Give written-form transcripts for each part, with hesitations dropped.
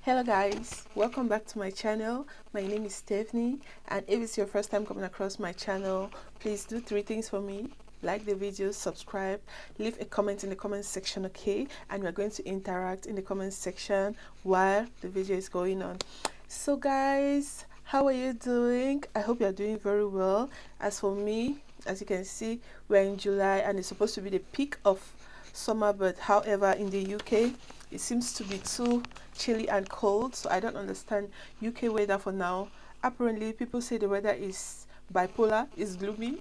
Hello guys, welcome back to my channel. My name is Stephanie, and if it's your first time coming across my channel, please do three things for me: like the video, subscribe, leave a comment in the comment section, okay? And we're going to interact in the comment section while the video is going on. So guys, how are you doing? I hope you're doing very well. As for me, as you can see, we're in July and it's supposed to be the peak of summer, but however in the UK it seems to be too chilly and cold, so I don't understand UK weather for now. Apparently people say the weather is bipolar, is gloomy.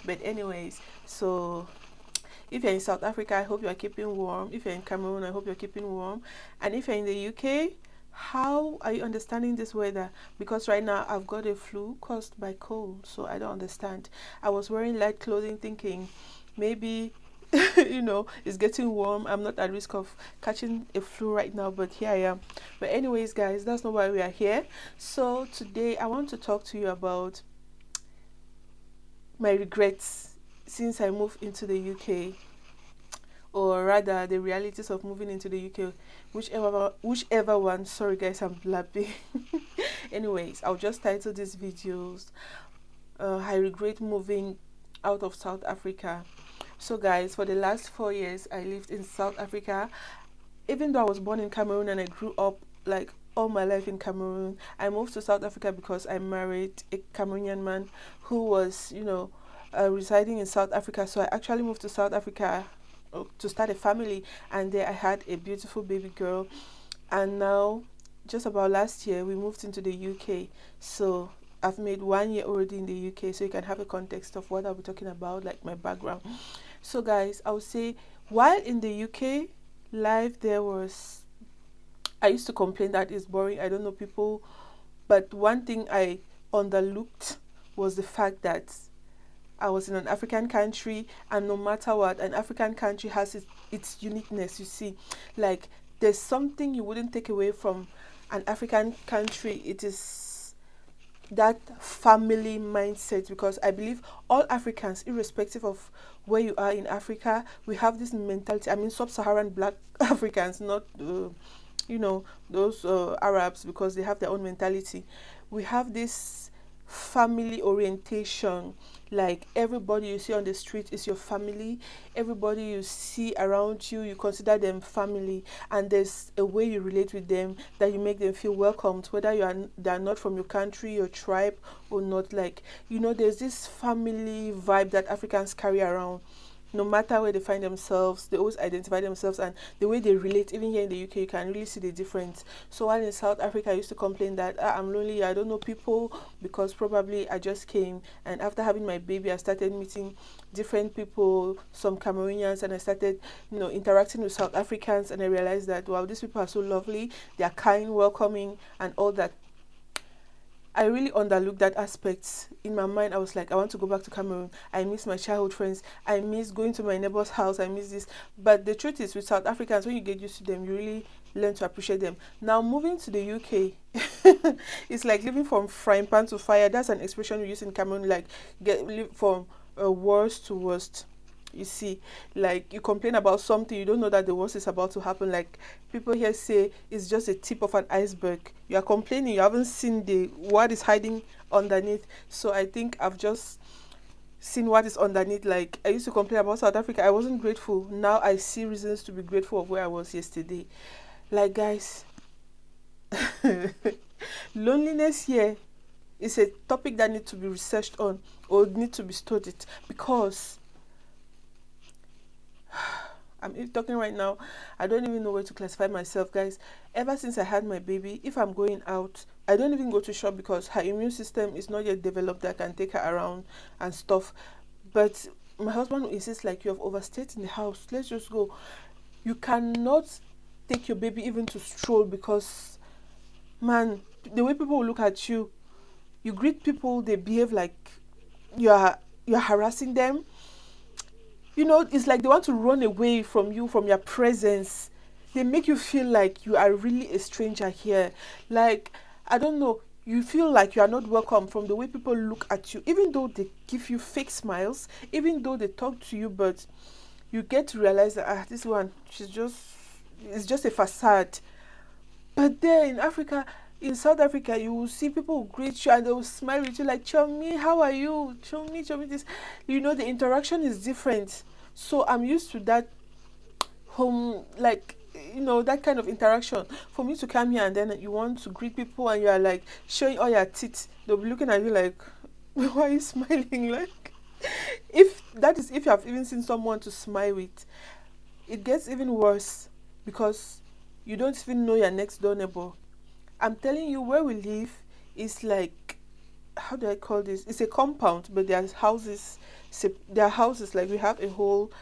But anyways, so if you're in South Africa, I hope you're keeping warm. If you're in Cameroon, I hope you're keeping warm. And if you're in the UK, how are you understanding this weather? Because right now I've got a flu caused by cold, so I don't understand. I was wearing light clothing thinking maybe it's getting warm, I'm not at risk of catching a flu right now, but here I am. But anyways guys, that's not why we are here. So today I want to talk to you about my regrets since I moved into the UK, or rather the realities of moving into the UK, whichever one. Sorry guys, I'm blabbing. Anyways, I'll just title these videos I regret moving out of South Africa. So guys, for the last 4 years I lived in South Africa. Even though I was born in Cameroon and I grew up like all my life in Cameroon, I moved to South Africa because I married a Cameroonian man who was, residing in South Africa. So I actually moved to South Africa to start a family, and there I had a beautiful baby girl. And now, just about last year, we moved into the UK. So I've made 1 year already in the UK, so you can have a context of what I'll be talking about, like my background. So guys, I would say while in the UK, life there was, I used to complain that it's boring, I don't know people, but one thing I underlooked was the fact that I was in an African country, and no matter what, an African country has its uniqueness, you see. Like, there's something you wouldn't take away from an African country. It is that family mindset, because I believe all Africans, irrespective of where you are in Africa, we have this mentality. I mean, sub-Saharan black Africans, not those Arabs, because they have their own mentality. We have this family orientation. Like, everybody you see on the street is your family. Everybody you see around you, you consider them family, and there's a way you relate with them that you make them feel welcomed, whether they're not from your country, your tribe, or not. Like, there's this family vibe that Africans carry around. No matter where they find themselves, they always identify themselves, and the way they relate, even here in the UK, you can really see the difference. So while in South Africa, I used to complain that I'm lonely, I don't know people, because probably I just came, and after having my baby, I started meeting different people, some Cameroonians, and I started, interacting with South Africans, and I realized that, wow, these people are so lovely, they are kind, welcoming, and all that. I really underlooked that aspect. In my mind, I was like, I want to go back to Cameroon. I miss my childhood friends. I miss going to my neighbor's house. I miss this. But the truth is, with South Africans, when you get used to them, you really learn to appreciate them. Now, moving to the UK, it's like living from frying pan to fire. That's an expression we use in Cameroon, like live from worst to worst. You see, like, you complain about something, you don't know that the worst is about to happen. Like, people here say it's just a tip of an iceberg. You are complaining, you haven't seen the what is hiding underneath. So I think I've just seen what is underneath. Like, I used to complain about South Africa, I wasn't grateful. Now I see reasons to be grateful of where I was yesterday. Like, guys, loneliness here is a topic that needs to be researched on, or need to be studied, because I'm talking right now, I don't even know where to classify myself, guys. Ever since I had my baby, if I'm going out, I don't even go to shop, because her immune system is not yet developed that I can take her around and stuff. But my husband insists, like, you have overstayed in the house, let's just go. You cannot take your baby even to stroll, because, man, the way people will look at you, you greet people, they behave like you're harassing them. It's like they want to run away from you, from your presence. They make you feel like you are really a stranger here. Like, I don't know, you feel like you are not welcome from the way people look at you, even though they give you fake smiles, even though they talk to you, but you get to realize that, this one, it's just a facade. But there in Africa, in South Africa, you will see people who greet you and they will smile with you like, Chomi, how are you? Chomi, this. You know, the interaction is different. So I'm used to that home, like, that kind of interaction. For me to come here and then you want to greet people and you are like showing all your teeth, they'll be looking at you like, why are you smiling? Like, if that is if you have even seen someone to smile with, it gets even worse because you don't even know your next door neighbor. I'm telling you, where we live is like, how do I call this? It's a compound, but there's houses. There are houses like we have a whole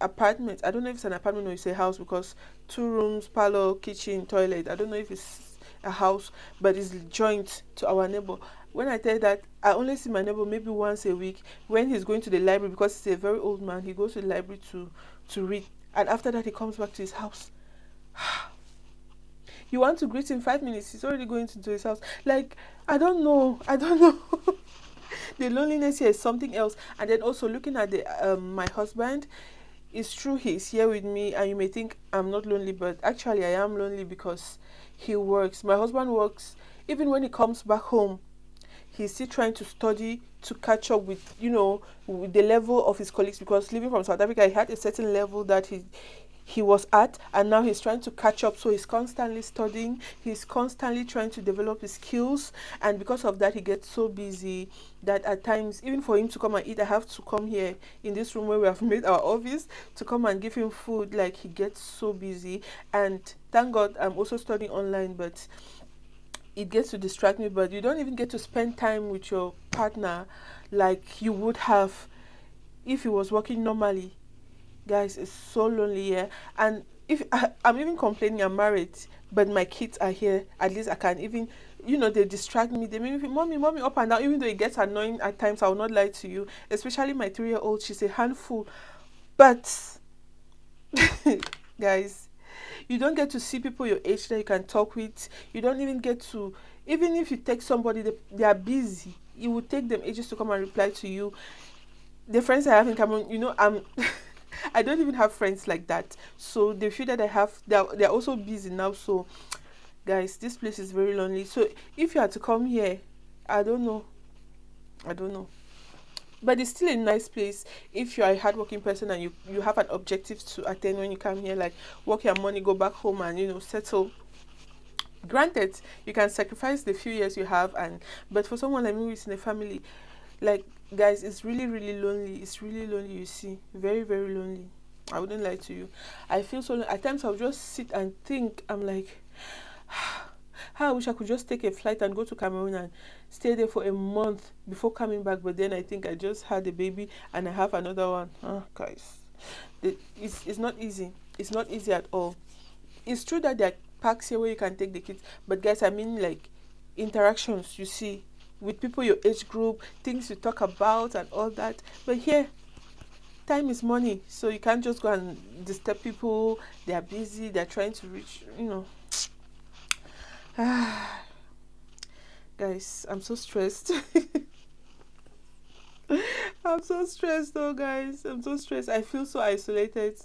apartment. I don't know if it's an apartment or it's a house because 2 rooms, parlor, kitchen, toilet. I don't know if it's a house, but it's joint to our neighbor. When I tell you that, I only see my neighbor maybe once a week when he's going to the library because he's a very old man. He goes to the library to read, and after that he comes back to his house. You want to greet him 5 minutes, he's already going to his house. Like, I don't know. The loneliness here is something else. And then also looking at the my husband, it's true he's here with me, and you may think I'm not lonely, but actually I am lonely because he works. My husband works. Even when he comes back home, he's still trying to study to catch up with with the level of his colleagues, because living from South Africa he had a certain level that he was at, and now he's trying to catch up, so he's constantly studying, he's constantly trying to develop his skills, and because of that he gets so busy that at times, even for him to come and eat, I have to come here in this room where we have made our office to come and give him food. Like, he gets so busy, and thank God I'm also studying online, but it gets to distract me. But you don't even get to spend time with your partner like you would have if he was working normally. Guys, it's so lonely here. And if I'm even complaining I'm married, but my kids are here, at least I can even, they distract me. They make me feel, mommy, up and down. Even though it gets annoying at times, I will not lie to you. Especially my 3-year old, she's a handful. But guys, you don't get to see people your age that you can talk with. You don't even get to, even if you text somebody, they are busy. It will take them ages to come and reply to you. The friends I have in common, I'm I don't even have friends like that. So the few that I have, they're also busy now. So guys, this place is very lonely. So if you had to come here, I don't know. I don't know. But it's still a nice place if you're a hardworking person and you have an objective to attain when you come here, like work your money, go back home and settle. Granted, you can sacrifice the few years you have, and but for someone like me who's in a family, like, guys, it's really really lonely. It's really lonely, you see. Very very lonely. I wouldn't lie to you. I feel so at times I'll just sit and think. I'm like, how I wish I could just take a flight and go to Cameroon and stay there for a month before coming back. But then I think I just had a baby and I have another one. Guys, it's not easy. It's not easy at all. It's true that there are parks here where you can take the kids, but guys, I mean, like, interactions you see with people your age group, things you talk about and all that. But here, time is money, so you can't just go and disturb people. They are busy, they're trying to reach. Guys, I'm so stressed. I'm so stressed though, guys. I'm so stressed. I feel so isolated.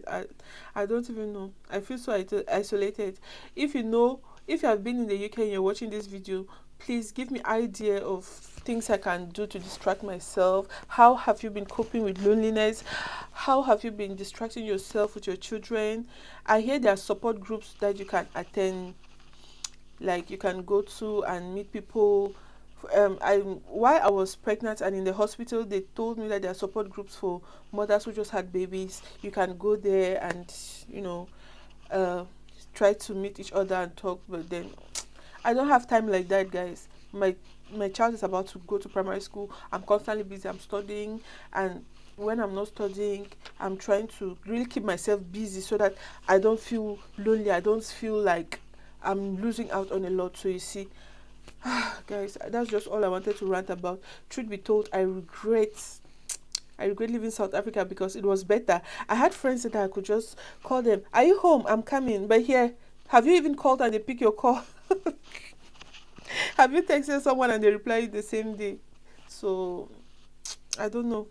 I don't even know. I feel so isolated. If you have been in the UK and you're watching this video, please give me idea of things I can do to distract myself. How have you been coping with loneliness? How have you been distracting yourself with your children? I hear there are support groups that you can attend, like you can go to and meet people. While I was pregnant and in the hospital, they told me that there are support groups for mothers who just had babies. You can go there and uh, try to meet each other and talk. But then I don't have time like that, guys. My child is about to go to primary school. I'm constantly busy. I'm studying, and when I'm not studying, I'm trying to really keep myself busy so that I don't feel lonely. I don't feel like I'm losing out on a lot. So you see, guys, that's just all I wanted to rant about. Truth be told, I regret leaving South Africa because it was better. I had friends that I could just call them, "Are you home? I'm coming." But here, have you even called and they pick your call? Have you texted someone and they reply you the same day? So I don't know.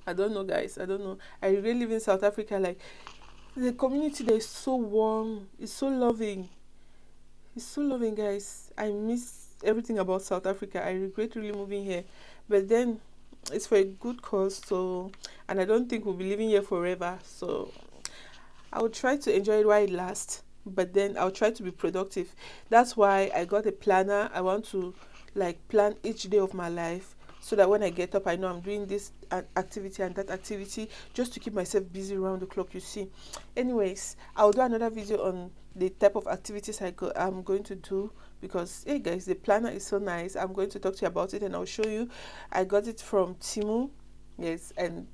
I don't know, guys. I don't know. I regret leaving South Africa. Like, The community there is so warm, it's so loving. It's so loving, guys. I miss everything about South Africa. I regret really moving here, but then it's for a good cause. So, and I don't think we'll be living here forever. So, I will try to enjoy it while it lasts, but then I'll try to be productive. That's why I got a planner. I want to like plan each day of my life so that when I get up, I know I'm doing this activity and that activity just to keep myself busy around the clock, you see. Anyways, I'll do another video on the type of activities I'm going to do because, hey guys, the planner is so nice. I'm going to talk to you about it and I'll show you. I got it from Timu. Yes, and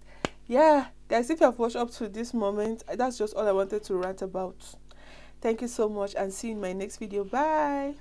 yeah, guys, if you have watched up to this moment, that's just all I wanted to rant about. Thank you so much and see you in my next video. Bye.